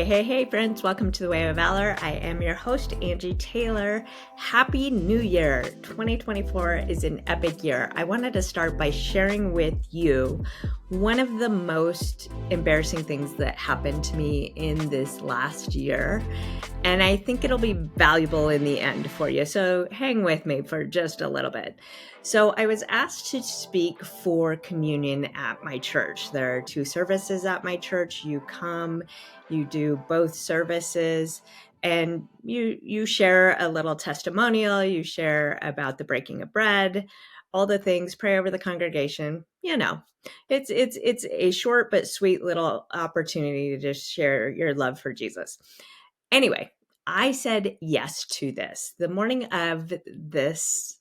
Hey, friends. Welcome to the Way of Valor. I am your host, Angie Taylor. Happy New Year. 2024 is an epic year. I wanted to start by sharing with you one of the most embarrassing things that happened to me in this last year. And I think it'll be valuable in the end for you. So hang with me for just a little bit. So I was asked to speak for communion at my church. There are 2 services at my church. You come, you do both services, and you share a little testimonial. You share about the breaking of bread, all the things, pray over the congregation. It's a short but sweet little opportunity to just share your love for Jesus. Anyway, I said yes to this. The morning of this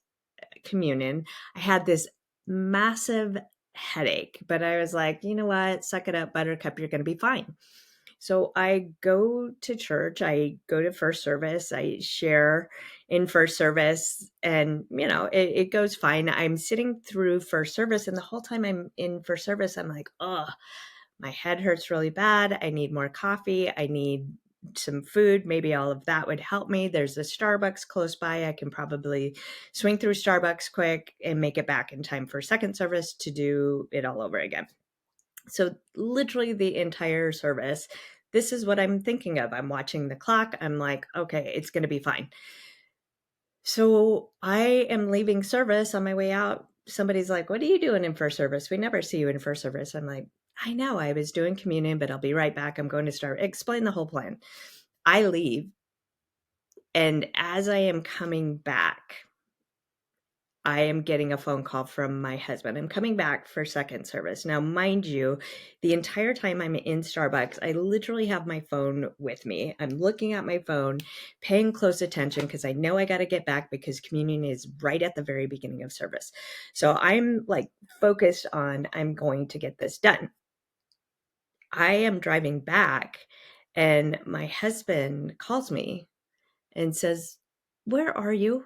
communion, I had this massive headache, but I was like, you know what? Suck it up, Buttercup. You're going to be fine. So I go to church. I go to first service. I share in first service, and it goes fine. I'm sitting through first service, and the whole time I'm in first service, I'm like, oh, my head hurts really bad. I need more coffee. I need some food. Maybe all of that would help me. There's a Starbucks close by. I can probably swing through Starbucks quick and make it back in time for second service to do it all over again. So literally the entire service, this is what I'm thinking of. I'm watching the clock. I'm like, okay, it's going to be fine. So I am leaving service. On my way out, somebody's like, what are you doing in first service? We never see you in first service. I'm like, I know, I was doing communion, but I'll be right back. I'm going to explain the whole plan. I leave. And as I am coming back, I am getting a phone call from my husband. I'm coming back for second service. Now, mind you, the entire time I'm in Starbucks, I literally have my phone with me. I'm looking at my phone, paying close attention because I know I got to get back because communion is right at the very beginning of service. So I'm like focused on, I'm going to get this done. I am driving back and my husband calls me and says, where are you?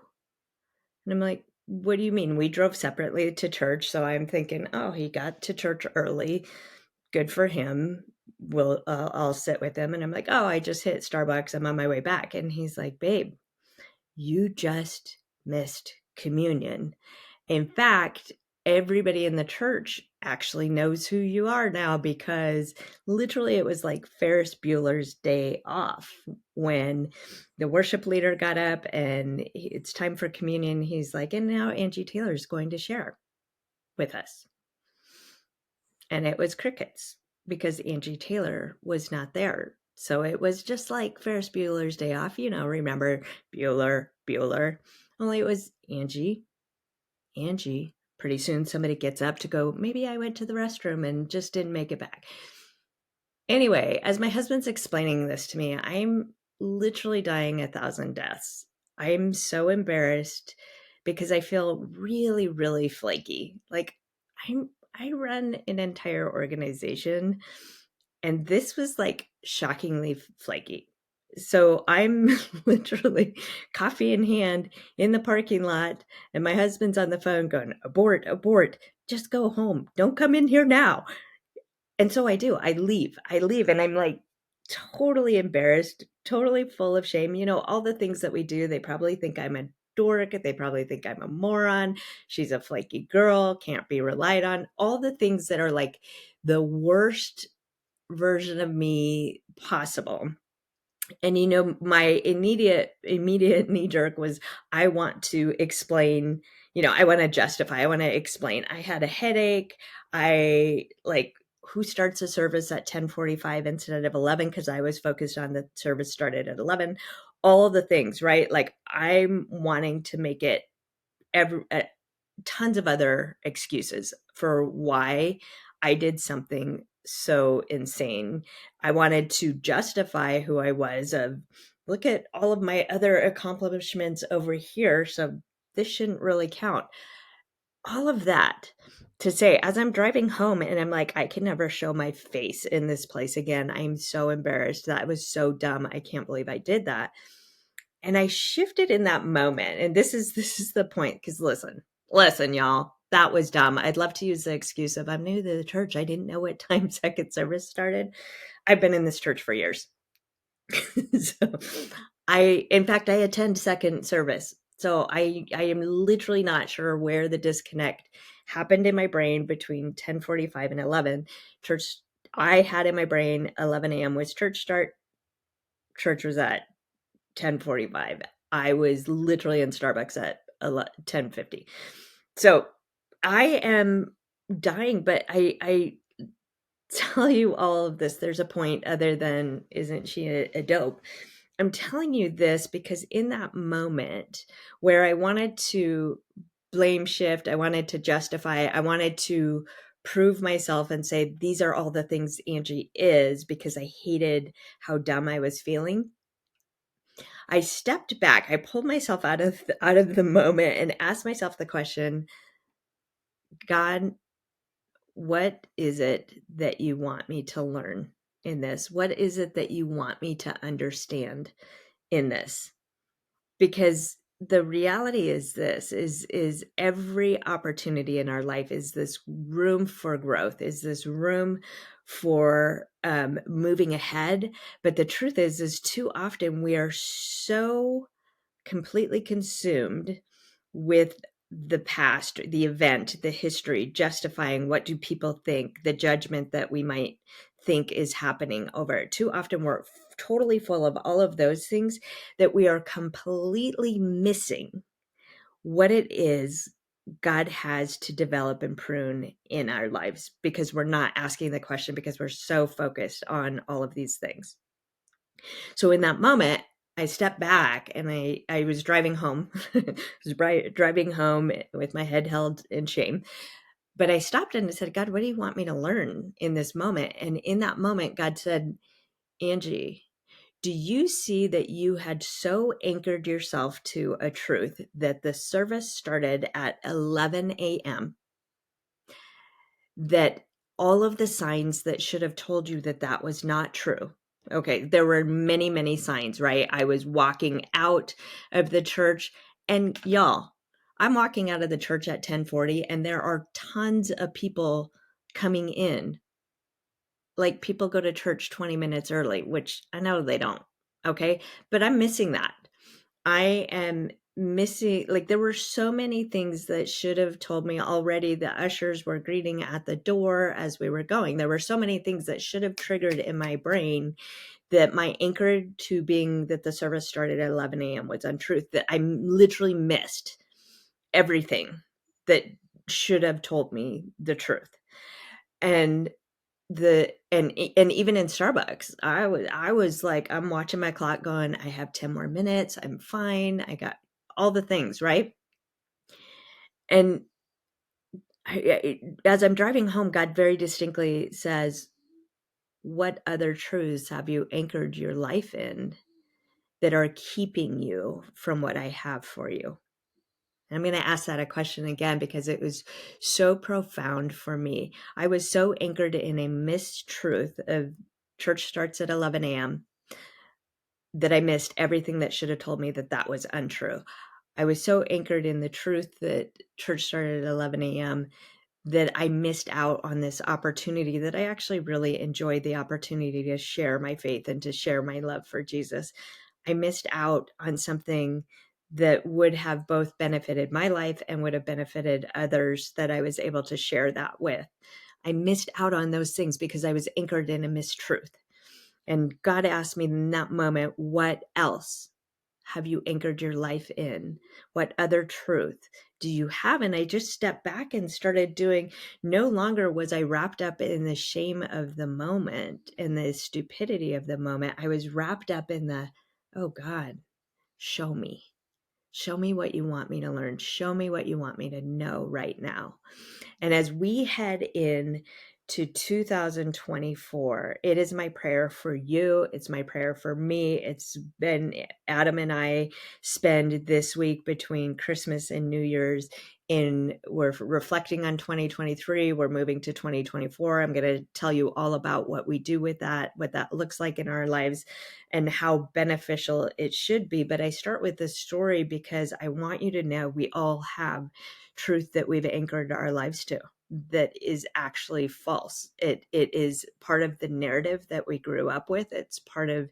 And I'm like, what do you mean? We drove separately to church. So I'm thinking, oh, he got to church early. Good for him. I'll sit with him. And I'm like, oh, I just hit Starbucks. I'm on my way back. And he's like, babe, you just missed communion. In fact, everybody in the church actually knows who you are now because literally it was like Ferris Bueller's Day Off when the worship leader got up and it's time for communion. He's like, and now Angie Taylor is going to share with us. And it was crickets because Angie Taylor was not there. So it was just like Ferris Bueller's Day Off. Remember Bueller, only it was Angie. Pretty soon somebody gets up to go, maybe I went to the restroom and just didn't make it back. Anyway, as my husband's explaining this to me, I'm literally dying 1,000 deaths. I'm so embarrassed because I feel really, really flaky. Like I run an entire organization and this was like shockingly flaky. So I'm literally coffee in hand in the parking lot and my husband's on the phone going, abort, just go home. Don't come in here now. And so I do. I leave and I'm like totally embarrassed, totally full of shame. All the things that we do, they probably think I'm a dork. They probably think I'm a moron. She's a flaky girl, can't be relied on. All the things that are like the worst version of me possible. And my immediate knee jerk was I want to explain, I want to justify, I want to explain. I had a headache. Who starts a service at 10:45 instead of 11 because I was focused on the service started at 11. All the things, right? Like I'm wanting to make it tons of other excuses for why I did something so insane. I wanted to justify who I was of look at all of my other accomplishments over here. So this shouldn't really count. All of that to say, as I'm driving home and I'm like, I can never show my face in this place again. I'm so embarrassed. That was so dumb. I can't believe I did that. And I shifted in that moment. And this is the point. Because listen, y'all, that was dumb. I'd love to use the excuse of I'm new to the church. I didn't know what time second service started. I've been in this church for years. So in fact, I attend second service. So I am literally not sure where the disconnect happened in my brain between 10:45 and 11. Church, I had in my brain 11 a.m. was church start. Church was at 10:45. I was literally in Starbucks at 10:50. So I am dying, but I tell you all of this. There's a point other than, isn't she a dope? I'm telling you this because in that moment where I wanted to blame shift, I wanted to justify, I wanted to prove myself and say, these are all the things Angie is, because I hated how dumb I was feeling. I stepped back. I pulled myself out of the moment and asked myself the question, God, what is it that you want me to learn in this? What is it that you want me to understand in this? Because the reality is this is every opportunity in our life is this room for growth, is this room for moving ahead. But the truth is too often we are so completely consumed with the past, the event, the history, justifying what do people think, the judgment that we might think is happening over it. Too often we're totally full of all of those things that we are completely missing what it is God has to develop and prune in our lives, because we're not asking the question, because we're so focused on all of these things. So in that moment, I stepped back and I was driving home. I was driving home with my head held in shame. But I stopped and I said, God, what do you want me to learn in this moment? And in that moment, God said, Angie, do you see that you had so anchored yourself to a truth that the service started at 11 a.m., that all of the signs that should have told you that that was not true? Okay, there were many, many signs, right? I was walking out of the church, and y'all, I'm walking out of the church at 10:40, and there are tons of people coming in. Like, people go to church 20 minutes early, which I know they don't. Okay, but I'm missing that. I am missing, like, there were so many things that should have told me already. The ushers were greeting at the door as we were going. There were so many things that should have triggered in my brain that my anchor to being that the service started at 11 a.m. was untruth, that I literally missed everything that should have told me the truth. And and even in Starbucks, I was like, I'm watching my clock going, I have 10 more minutes. I'm fine. I got all the things, right? And as I'm driving home, God very distinctly says, what other truths have you anchored your life in that are keeping you from what I have for you? And I'm going to ask that a question again because it was so profound for me. I was so anchored in a mistruth of church starts at 11 a.m. that I missed everything that should have told me that that was untrue. I was so anchored in the truth that church started at 11 a.m. that I missed out on this opportunity that I actually really enjoyed, the opportunity to share my faith and to share my love for Jesus. I missed out on something that would have both benefited my life and would have benefited others that I was able to share that with. I missed out on those things because I was anchored in a mistruth. And God asked me in that moment, what else have you anchored your life in? What other truth do you have? And I just stepped back and started doing, no longer was I wrapped up in the shame of the moment and the stupidity of the moment. I was wrapped up in the, oh God, show me. Show me what you want me to learn. Show me what you want me to know right now. And as we head in to 2024, it is my prayer for you. It's my prayer for me. It's been Adam and I spend this week between Christmas and New Year's we're reflecting on 2023. We're moving to 2024. I'm going to tell you all about what we do with that, what that looks like in our lives, and how beneficial it should be. But I start with this story because I want you to know we all have truth that we've anchored our lives to that is actually false. It is part of the narrative that we grew up with. It's part of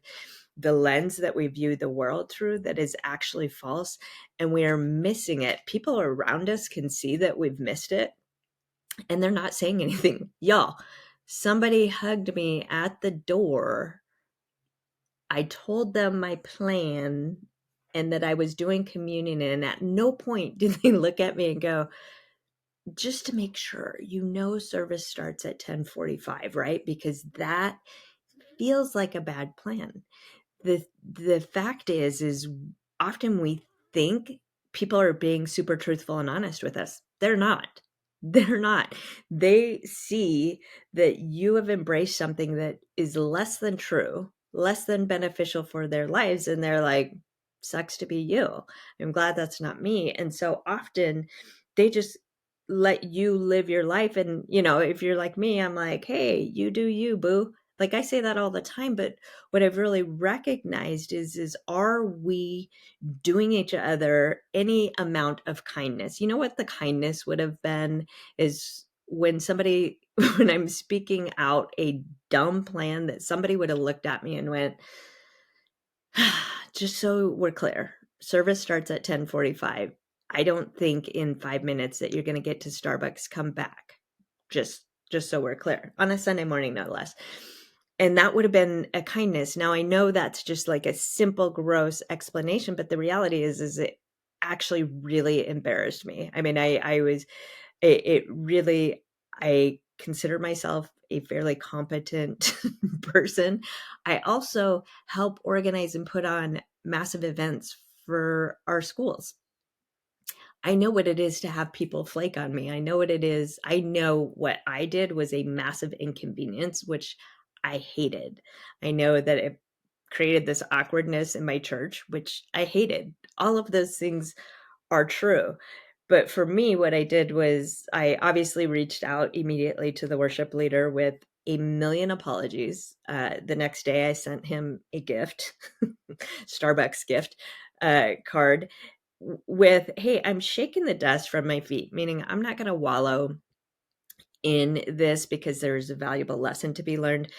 the lens that we view the world through that is actually false, and we are missing it. People around us can see that we've missed it, and they're not saying anything. Y'all, somebody hugged me at the door. I told them my plan and that I was doing communion, and at no point did they look at me and go, just to make sure, service starts at 10:45, right? Because that feels like a bad plan. The fact is often we think people are being super truthful and honest with us. They're not. They're not. They see that you have embraced something that is less than true, less than beneficial for their lives, and they're like, sucks to be you. I'm glad that's not me. And so often they just let you live your life. And, if you're like me, I'm like, hey, you do you, boo. Like I say that all the time, but what I've really recognized is are we doing each other any amount of kindness? You know what the kindness would have been is when when I'm speaking out a dumb plan that somebody would have looked at me and went, just so we're clear, service starts at 10:45. I don't think in 5 minutes that you're going to get to Starbucks, come back. Just so we're clear, on a Sunday morning, no less. And that would have been a kindness. Now I know that's just like a simple, gross explanation, but the reality is it actually really embarrassed me. I mean, it really, I consider myself a fairly competent person. I also help organize and put on massive events for our schools. I know what it is to have people flake on me. I know what it is. I know what I did was a massive inconvenience, which I hated. I know that it created this awkwardness in my church, which I hated. All of those things are true. But for me, what I did was I obviously reached out immediately to the worship leader with a million apologies. The next day, I sent him a gift, Starbucks gift card with, hey, I'm shaking the dust from my feet, meaning I'm not going to wallow in this because there's a valuable lesson to be learned.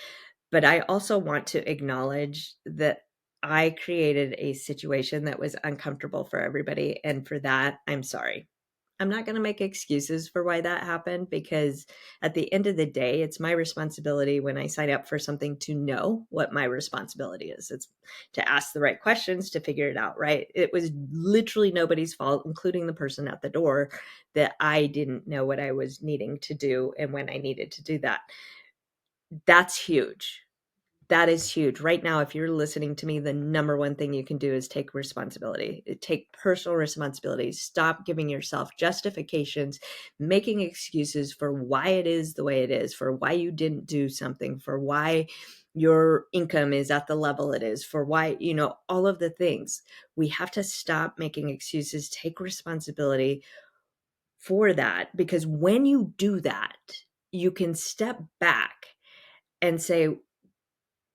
But I also want to acknowledge that I created a situation that was uncomfortable for everybody. And for that, I'm sorry. I'm not going to make excuses for why that happened, because at the end of the day, it's my responsibility when I sign up for something to know what my responsibility is. It's to ask the right questions to figure it out, right? It was literally nobody's fault, including the person at the door, that I didn't know what I was needing to do and when I needed to do that. That's huge. That is huge. Right now, if you're listening to me, the number one thing you can do is take responsibility. Take personal responsibility. Stop giving yourself justifications, making excuses for why it is the way it is, for why you didn't do something, for why your income is at the level it is, for why, all of the things. We have to stop making excuses, take responsibility for that, because when you do that, you can step back and say,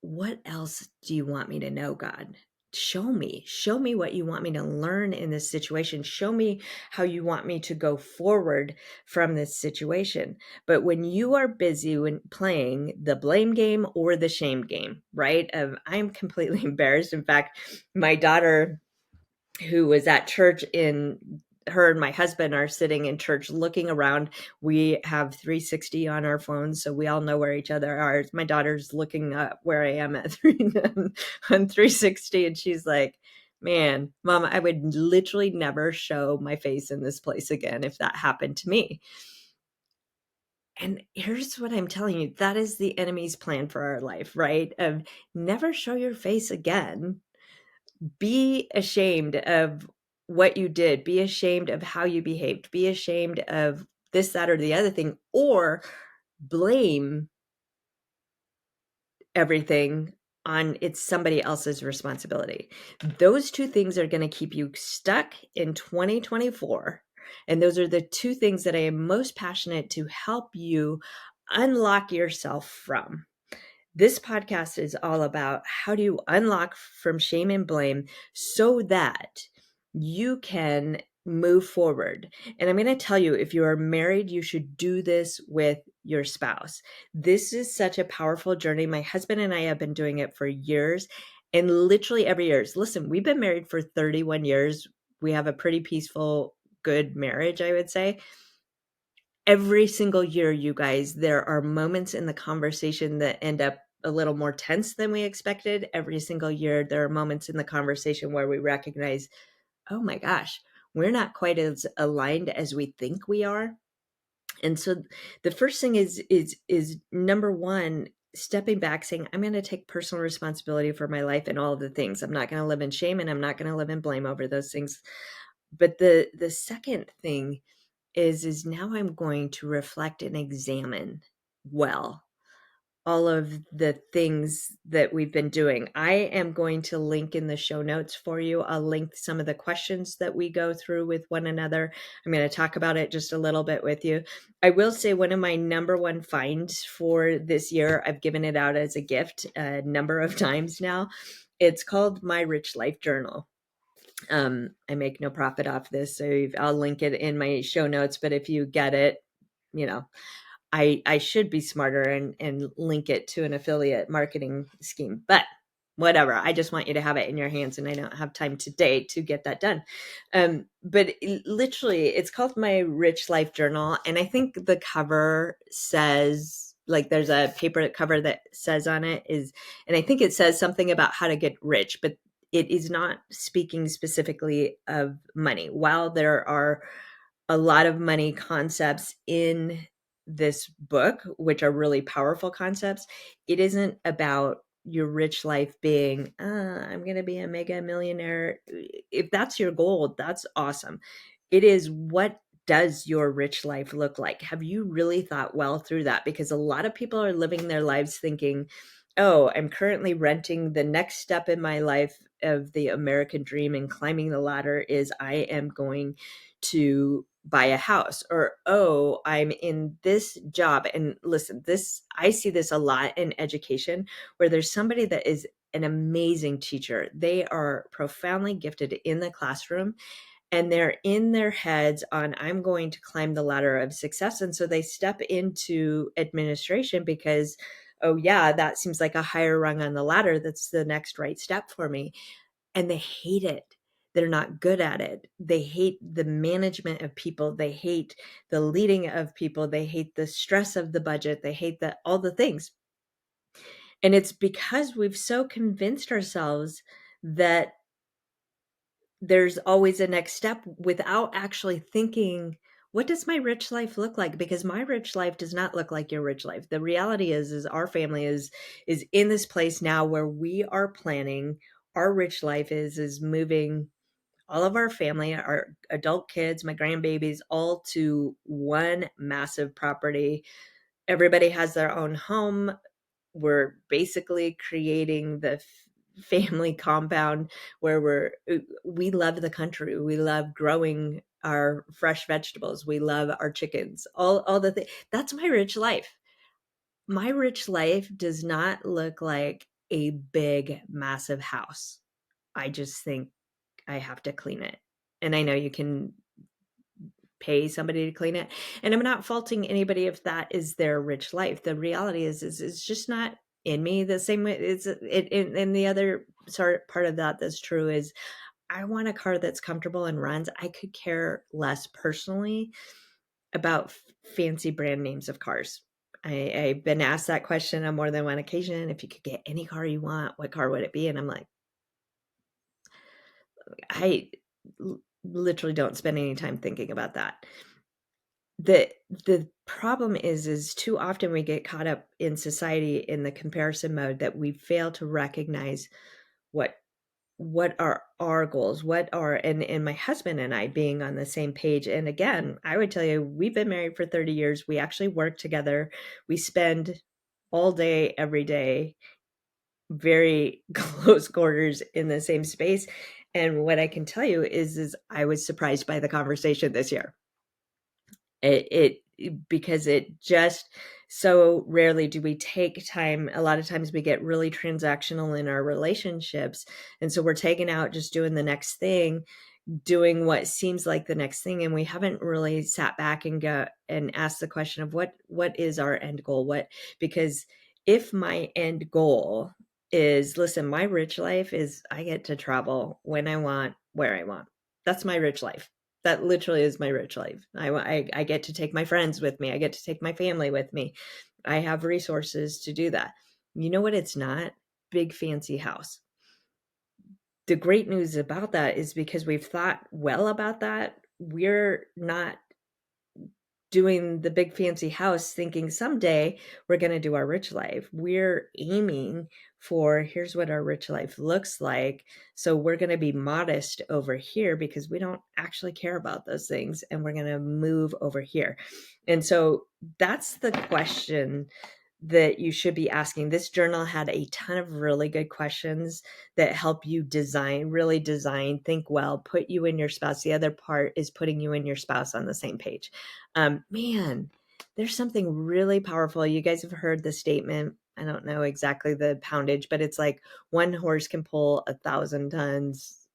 what else do you want me to know, God? Show me what you want me to learn in this situation. Show me how you want me to go forward from this situation. But when you are busy when playing the blame game or the shame game, right? I'm completely embarrassed. In fact, my daughter, who was at church, her and my husband are sitting in church looking around. We have 360 on our phones, so we all know where each other are. My daughter's looking up where I am at on 360, and she's like, man, Mom, I would literally never show my face in this place again if that happened to me. And here's what I'm telling you. That is the enemy's plan for our life, right? Of never show your face again. Be ashamed of what you did. Be ashamed of how you behaved. Be ashamed of this, that, or the other thing, or blame everything on it's somebody else's responsibility. Those two things are going to keep you stuck in 2024. And those are the two things that I am most passionate to help you unlock yourself from. This podcast is all about how do you unlock from shame and blame so that you can move forward. And I'm going to tell you, if you are married, you should do this with your spouse. This is such a powerful journey. My husband and I have been doing it for years, And literally every year, listen, we've been married for 31 years. We have a pretty peaceful, good marriage, I would say. Every single year, you guys, there are moments in the conversation that end up a little more tense than we expected. Every single year, there are moments in the conversation where we recognize, oh my gosh, we're not quite as aligned as we think we are. And so the first thing is number one, stepping back, saying, I'm going to take personal responsibility for my life and all of the things. I'm not going to live in shame, and I'm not going to live in blame over those things. But the second thing is now I'm going to reflect and examine well all of the things that we've been doing. I am going to link in the show notes for you. I'll link some of the questions that we go through with one another. I'm going to talk about it just a little bit with you. I will say one of my number one finds for this year, I've given it out as a gift a number of times now. It's called My Rich Life Journal. I make no profit off this, so I'll link it in my show notes. But if you get it, you know, I should be smarter and link it to an affiliate marketing scheme, but whatever. I just want you to have it in your hands, and I don't have time today to get that done. But literally, it's called My Rich Life Journal, and I think the cover says, like, there's a paper cover that says on it is, and I think it says something about how to get rich, but it is not speaking specifically of money. While there are a lot of money concepts in this book, which are really powerful concepts, it isn't about your rich life being, I'm going to be a mega millionaire. If that's your goal, that's awesome. It is, what does your rich life look like? Have you really thought well through that? Because a lot of people are living their lives thinking, oh, I'm currently renting. The next step in my life of the American dream and climbing the ladder is I am going to buy a house, or, oh, I'm in this job. And listen, this, I see this a lot in education, where there's somebody that is an amazing teacher. They are profoundly gifted in the classroom, and they're in their heads on, I'm going to climb the ladder of success. And so they step into administration because, oh yeah, that seems like a higher rung on the ladder. That's the next right step for me. And they hate it. They're not good at it. They hate the management of people. They hate the leading of people. They hate the stress of the budget. They hate all the things. And it's because we've so convinced ourselves that there's always a next step, without actually thinking, what does my rich life look like? Because my rich life does not look like your rich life. The reality is our family is in this place now where we are planning. Our rich life is moving all of our family, our adult kids, my grandbabies, all to one massive property. Everybody has their own home. We're basically creating the family compound where we love the country. We love growing our fresh vegetables. We love our chickens, all the things. That's my rich life. My rich life does not look like a big, massive house. I just think I have to clean it. And I know you can pay somebody to clean it. And I'm not faulting anybody if that is their rich life. The reality is it's just not in me. The same way and the other part of that that's true is, I want a car that's comfortable and runs. I could care less personally about fancy brand names of cars. I've been asked that question on more than one occasion. If you could get any car you want, what car would it be? And I'm like, I literally don't spend any time thinking about that. The problem is too often we get caught up in society in the comparison mode that we fail to recognize what are our goals, and my husband and I being on the same page. And again, I would tell you, we've been married for 30 years. We actually work together. We spend all day, every day, very close quarters in the same space. And what I can tell you is I was surprised by the conversation this year. Because it just, so rarely do we take time. A lot of times we get really transactional in our relationships. And so we're taking out, just doing the next thing, doing what seems like the next thing. And we haven't really sat back and asked the question of what is our end goal? Because if my end goal is, listen, my rich life is I get to travel when I want, where I want. That's my rich life. That literally is my rich life. I get to take my friends with me. I get to take my family with me. I have resources to do that. You know what it's not? Big fancy house. The great news about that is because we've thought well about that, we're not doing the big fancy house thinking someday we're going to do our rich life. We're aiming for here's what our rich life looks like. So we're going to be modest over here because we don't actually care about those things, and we're going to move over here. And so that's the question that you should be asking. This journal had a ton of really good questions that help you really design, think well, put you and your spouse. The other part is putting you and your spouse on the same page. Man, there's something really powerful. You guys have heard the statement. I don't know exactly the poundage, but it's like one horse can pull 1,000 tons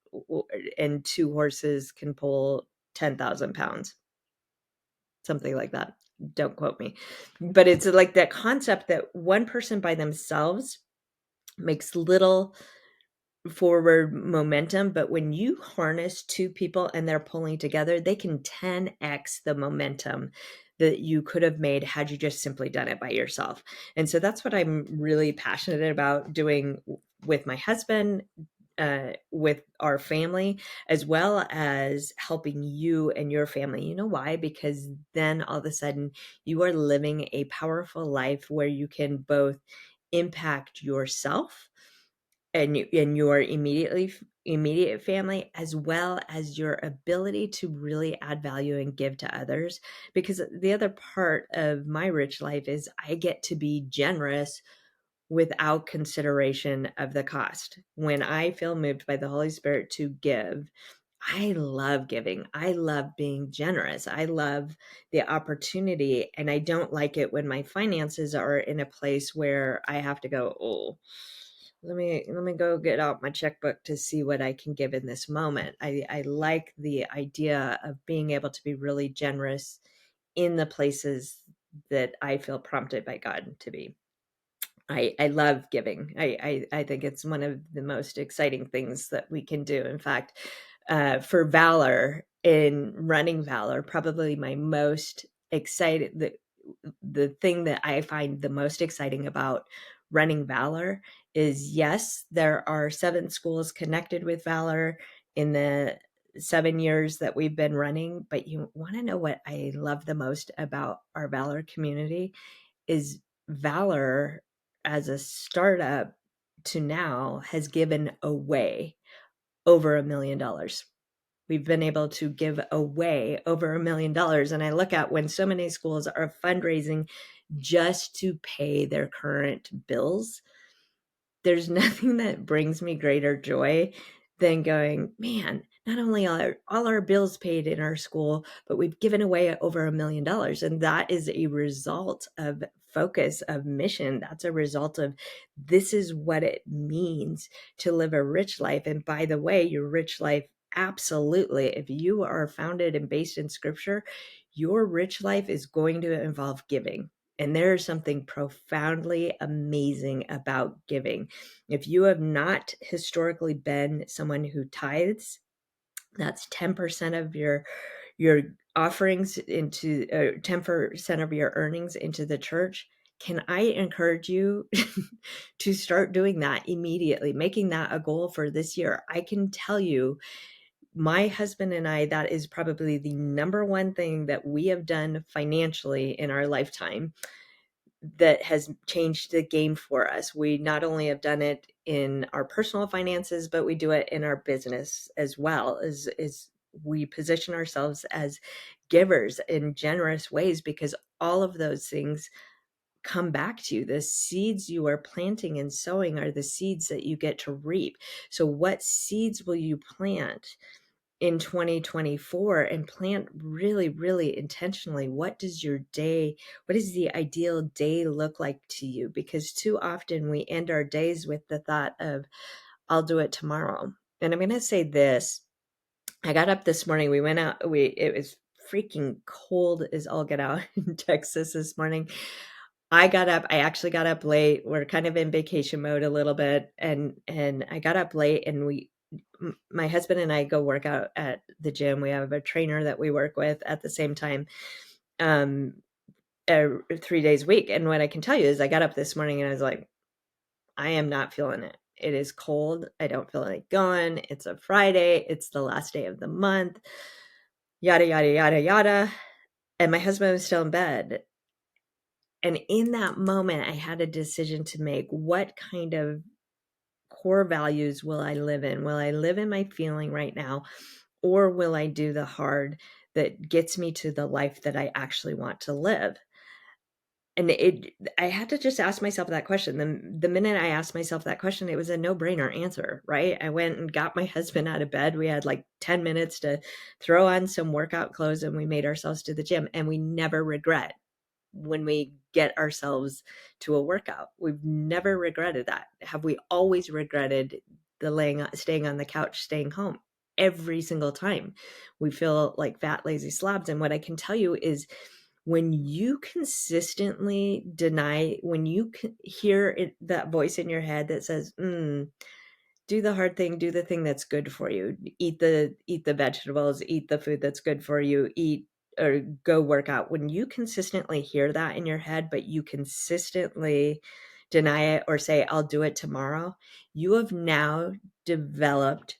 and two horses can pull 10,000 pounds, something like that. Don't quote me, but it's like that concept that one person by themselves makes little forward momentum, but when you harness two people and they're pulling together, they can 10x the momentum that you could have made had you just simply done it by yourself. And so that's what I'm really passionate about doing with my husband, with our family, as well as helping you and your family. You know why? Because then all of a sudden you are living a powerful life where you can both impact yourself and your immediate family, as well as your ability to really add value and give to others. Because the other part of my rich life is I get to be generous without consideration of the cost. When I feel moved by the Holy Spirit to give, I love giving. I love being generous. I love the opportunity. And I don't like it when my finances are in a place where I have to go, oh, let me go get out my checkbook to see what I can give in this moment. I like the idea of being able to be really generous in the places that I feel prompted by God to be. I love giving. I think it's one of the most exciting things that we can do. In fact, for Valor, in running Valor, probably my most excited, the thing that I find the most exciting about running Valor is, yes, there are 7 schools connected with Valor in the 7 years that we've been running. But you want to know what I love the most about our Valor community is Valor as a startup to now has given away over $1 million. We've been able to give away over $1 million. And I look at when so many schools are fundraising just to pay their current bills, there's nothing that brings me greater joy than going, man, not only are all our bills paid in our school, but we've given away over $1 million. And that is a result of focus, of mission. That's a result of this is what it means to live a rich life. And by the way, your rich life, absolutely, if you are founded and based in scripture, your rich life is going to involve giving. And there is something profoundly amazing about giving. If you have not historically been someone who tithes, that's 10% of your offerings into 10% of your earnings into the church. Can I encourage you to start doing that immediately, making that a goal for this year? I can tell you, my husband and I, that is probably the number one thing that we have done financially in our lifetime that has changed the game for us. We not only have done it in our personal finances, but we do it in our business as well, as we position ourselves as givers in generous ways, because all of those things come back to you. The seeds you are planting and sowing are the seeds that you get to reap. So what seeds will you plant in 2024 and plant really, really intentionally? What does the ideal day look like to you? Because too often we end our days with the thought of, I'll do it tomorrow. And I'm going to say this. I got up this morning. We went out. It was freaking cold as all get out in Texas this morning. I actually got up late. We're kind of in vacation mode a little bit, and I got up late, and my husband and I go work out at the gym. We have a trainer that we work with at the same time, um, 3 days a week. And what I can tell you is I got up this morning and I was like, I am not feeling it. It is cold. I don't feel like going. It's a Friday. It's the last day of the month. Yada, yada, yada, yada. And my husband was still in bed. And in that moment, I had a decision to make. What kind of core values will I live in? Will I live in my feeling right now? Or will I do the hard that gets me to the life that I actually want to live? And I had to just ask myself that question. The minute I asked myself that question, it was a no-brainer answer, right? I went and got my husband out of bed. We had like 10 minutes to throw on some workout clothes, and we made ourselves to the gym. And we never regret when we get ourselves to a workout. We've never regretted that. Have we always regretted staying on the couch, staying home? Every single time we feel like fat, lazy slobs. And what I can tell you is, when you consistently deny, when you hear that voice in your head that says, do the hard thing, do the thing that's good for you, eat the vegetables, eat the food that's good for you, eat or go work out. When you consistently hear that in your head, but you consistently deny it or say, I'll do it tomorrow, you have now developed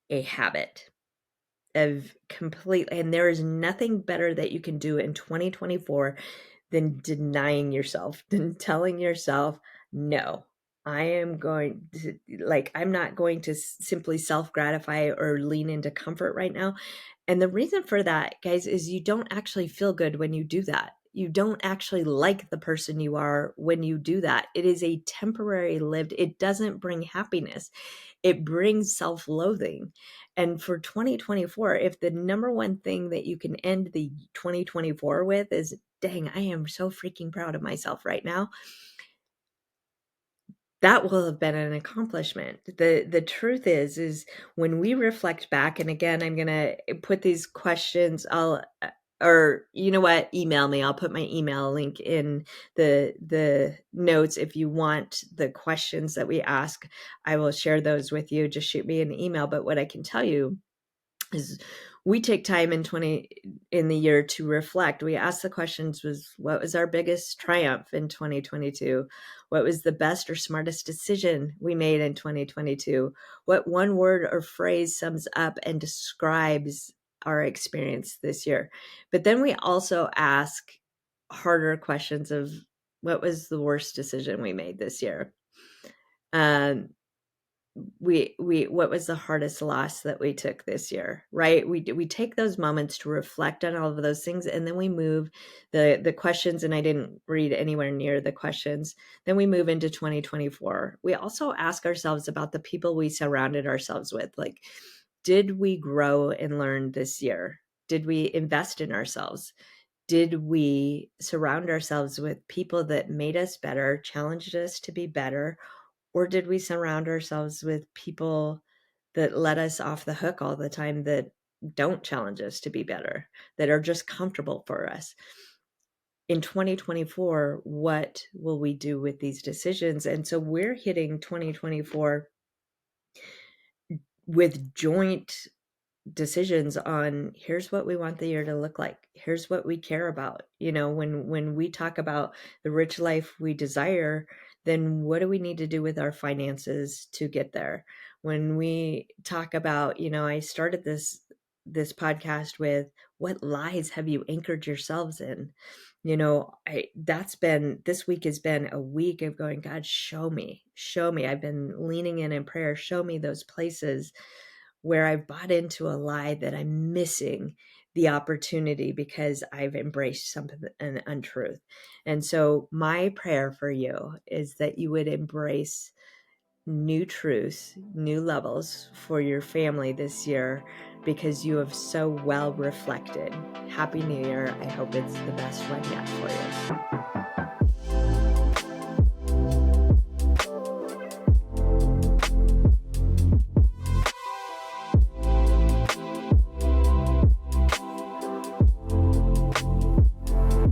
a habit of complete, and there is nothing better that you can do in 2024 than denying yourself, than telling yourself, no, I am going to, like, I'm not going to simply self-gratify or lean into comfort right now. And the reason for that, guys, is you don't actually feel good when you do that. You don't actually like the person you are when you do that. It is a temporary lived, it doesn't bring happiness. It brings self-loathing. And for 2024, if the number one thing that you can end the 2024 with is, dang, I am so freaking proud of myself right now, that will have been an accomplishment. The truth is when we reflect back, and again, I'm going to put these questions, or you know what, email me. I'll put my email link in the notes. If you want the questions that we ask, I will share those with you. Just shoot me an email. But what I can tell you is, we take time in the year to reflect. We ask the questions: what was our biggest triumph in 2022? What was the best or smartest decision we made in 2022? What one word or phrase sums up and describes our experience this year? But then we also ask harder questions of, what was the worst decision we made this year? Um, we what was the hardest loss that we took this year, right? We take those moments to reflect on all of those things, and then we move the questions, and I didn't read anywhere near the questions. Then we move into 2024. We also ask ourselves about the people we surrounded ourselves with. Like, did we grow and learn this year? Did we invest in ourselves? Did we surround ourselves with people that made us better, challenged us to be better? Or did we surround ourselves with people that let us off the hook all the time, that don't challenge us to be better, that are just comfortable for us? In 2024, what will we do with these decisions? And so we're hitting 2024 with joint decisions on, here's what we want the year to look like, here's what we care about. When we talk about the rich life we desire, then what do we need to do with our finances to get there? When we talk about, I started this podcast with, what lies have you anchored yourselves in? This week has been a week of going, God, show me. I've been leaning in prayer. Show me those places where I've bought into a lie that I'm missing the opportunity because I've embraced an untruth. And so my prayer for you is that you would embrace new truths, new levels for your family this year, because you have so well reflected. Happy New Year. I hope it's the best one yet for you.